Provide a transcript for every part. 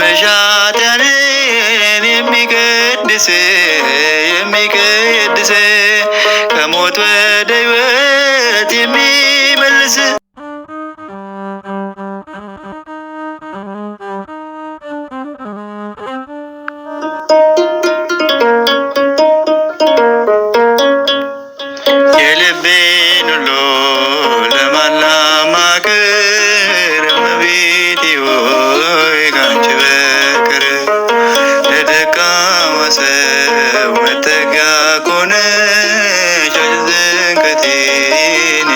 ስምሽ ኃጢአንን የሚቀድስ ከሞት ወደ ሕይወት የሚመልስ የልቤን ሁሉ ለማን ላማክር እመቤቴ ሆይ ካንቺ በቀር ለደካማ ሰው መጠጊያ ከሆንሽ ጭንቀቴን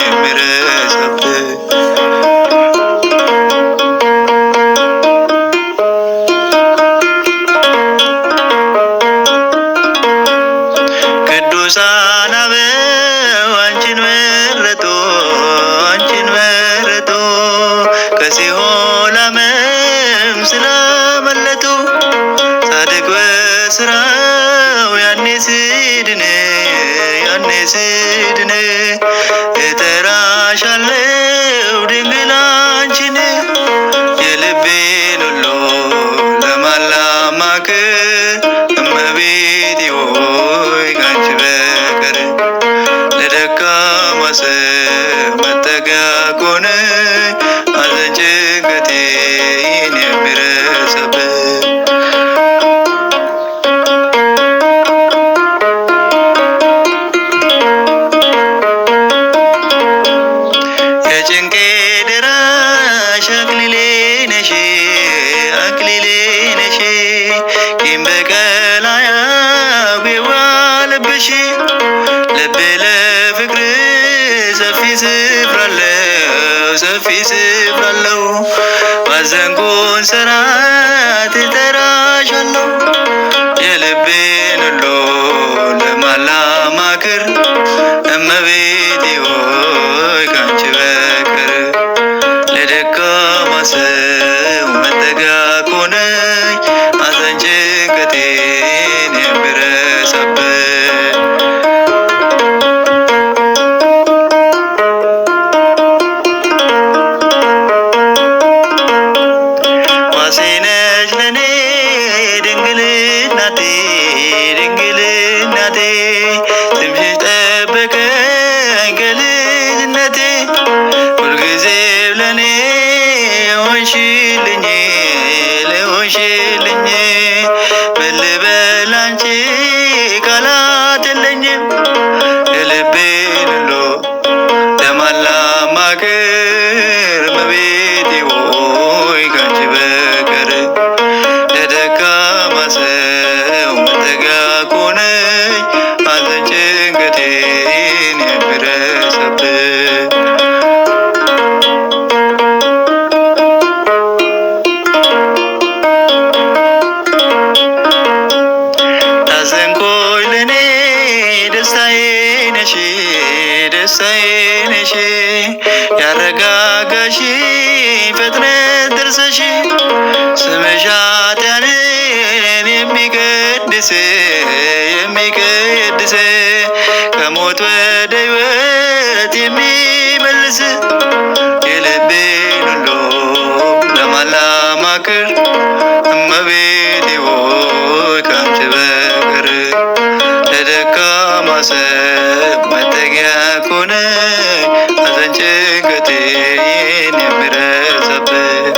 የሚረሳብኝ ቅዱሳን አበው አንቺን መረጡ ከሲኦል ሕመም ስላመለጡ ጻድቅ በሥራው ያኔ ሲድን እጠራሻለሁ ድንግል አንቺን የልቤን ሁሉ ለማን ላማክር እመቤቴ ሆይ ካንቺ በቀር ለደካማ ሰው መጠጊያ ከሆንሽ ሐዘን ጭንቀቴን የሚረሳብኝ የጭንቄ ደራሽ አክሊሌ ነሽ ቂም በቀል አያውቅ የዋለብሽ ልቤ ለፍቅር ሰፊ ስፍራ አለው ባዘንኩን ሰዓት እጠራሻለሁ የልቤን ሁሉ ለማን ላማክር እመቤቴ ሆይ ካንቺ በቀር ለደካማ ሰው መጠጊያ ከሆንሽ ሐዘን ጭንቀቴን የሚረሳብኝ ዋሴ ነሽ ለኔ ድንግል እናቴ ስምሽ ጠበቀኝ ከልጅነቴ ሁልጊዜ ለኔ ሆንሽልኝ ምን ልበል አንቺ ቃላት የለኝም የልቤን ሁሉ ለማን ላማክር እመቤቴ ሆይ ካንቺ በቀር ለደካማ ሰው መጠጊያ ከሆንሽ ሐዘን ጭንቀቴን የሚረሳብኝ ታዘንኮይ ለኔ ደስታዬ ነሽ ያረጋጋሽኝ ፈጥነሽ ደርሰሽ ስምሽ ኃጢአንን የሚቀድስ ከሞት ወደ ሕይወት የሚመልስ የልቤን ሁሉ ለማን ላማክር እመቤቴ ሆይ ካንቺ በቀር ለደካማ ሰው መጠጊያ ከሆንሽ ሐዘን ጭንቀቴን የሚረሳብኝ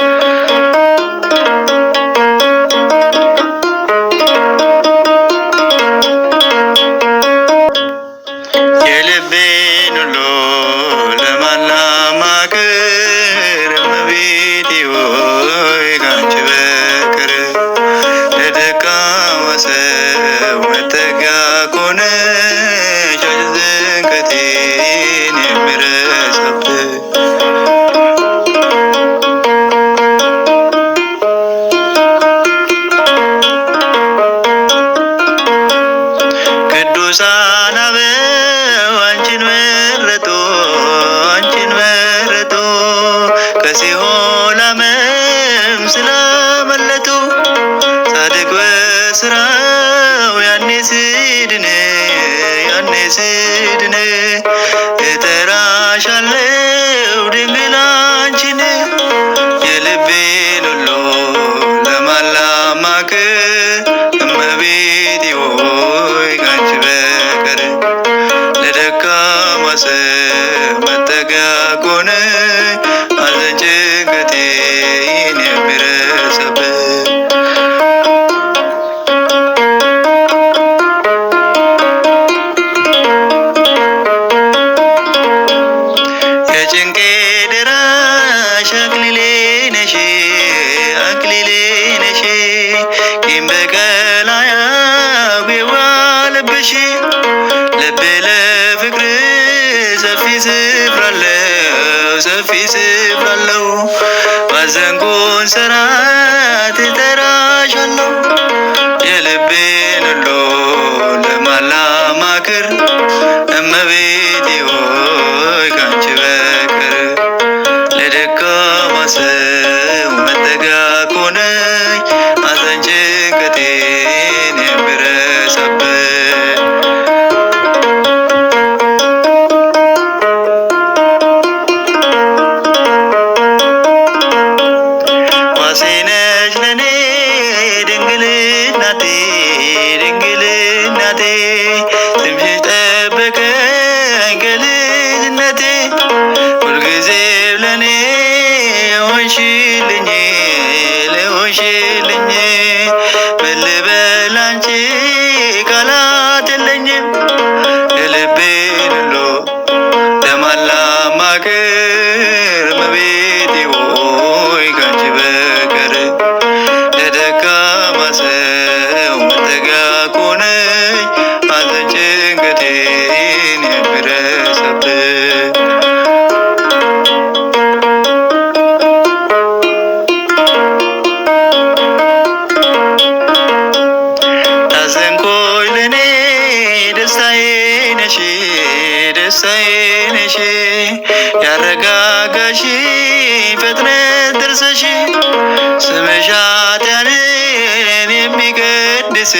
የልቤን ሁሉ ለማን ላማክር እመቤቴ ሆይ ካንቺ በቀር ለደካማ ሰው መጠጊያ ከሆንሽ ጭንቀቴን የሚረሳብኝ ቅዱሳን አበው አንቺን መረጡ ከሲኦል ሕመም ስላመለጡ ጻድቅ በሥራው ያኔ ሲድን ሰፊ ስፍራ አለው። ባዘንኩን ሰዓት እጠራሻለሁ የልቤን ሁሉ ለማላማክር እመቤቴ ሆይ ካንቺ በቀር ለደካማ ሰው መጠጊያ ኮነኝ ሐዘን ጭንቀቴን የምረሳበት ዋሴ ነሽ ለኔ ድንግል እናቴ ድንግል እናቴ ስምሽ ጠበቀኝ ከልጅነቴ ሁልጊዜ ለኔ ሆንሽልኝ ለሆንሽልኝ ምን ልበል አንቺ ቃላት የለኝም የልቤን ሁሉ ለማላማክር እመቤቴ ሆይ ካንቺ በቀር ለደካማ ሰው መጠጊያ ኮነኝ ሐዘን ጭንቀቴን የምረሳበት ያዘንኮይ ለኔ ደስታዬ ነሽ ደስታዬ ነሽ ያረጋጋሽ ፈጥነት ደርሰሽ ስምሽ ኃጥኣንን የሚቀድስ